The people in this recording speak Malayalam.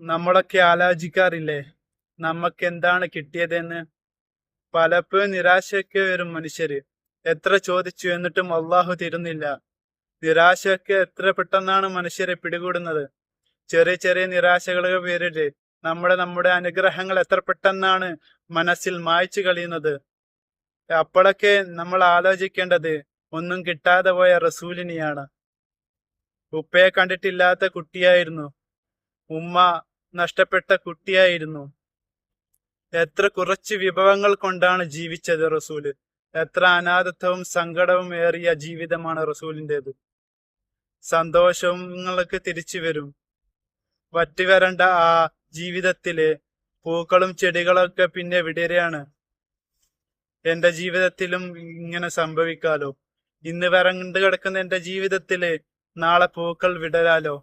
നമ്മളൊക്കെ ആലോചിക്കാറില്ലേ നമുക്ക് എന്താണ് കിട്ടിയതെന്ന്? പലപ്പോഴും നിരാശയൊക്കെ വരും മനുഷ്യര്. എത്ര ചോദിച്ചു എന്നിട്ടും അള്ളാഹു തരുന്നില്ല. നിരാശയൊക്കെ എത്ര പെട്ടെന്നാണ് മനുഷ്യരെ പിടികൂടുന്നത്. ചെറിയ ചെറിയ നിരാശകളുടെ പേരില് നമ്മുടെ അനുഗ്രഹങ്ങൾ എത്ര പെട്ടെന്നാണ് മനസ്സിൽ മായ്ച്ചു കളയുന്നത്. അപ്പോഴൊക്കെ നമ്മൾ ആലോചിക്കേണ്ടത് ഒന്നും കിട്ടാതെ പോയ റസൂലിനെയാണ്. ഉപ്പയെ കണ്ടിട്ടില്ലാത്ത കുട്ടിയായിരുന്നു, ഉമ്മ നഷ്ടപ്പെട്ട കുട്ടിയായിരുന്നു. എത്ര കുറച്ച് വിഭവങ്ങൾ കൊണ്ടാണ് ജീവിച്ചത് റസൂല്. എത്ര അനാഥത്വവും സങ്കടവും ഏറിയ ജീവിതമാണ് റസൂലിൻ്റെത്. സന്തോഷങ്ങളൊക്കെ തിരിച്ചു വരും. വറ്റിവരണ്ട ആ ജീവിതത്തില് പൂക്കളും ചെടികളൊക്കെ പിന്നെ വിടരെയാണ്. എന്റെ ജീവിതത്തിലും ഇങ്ങനെ സംഭവിക്കാലോ. ഇന്ന് വരണ്ട് കിടക്കുന്ന എന്റെ ജീവിതത്തില് നാളെ പൂക്കൾ വിടരാലോ.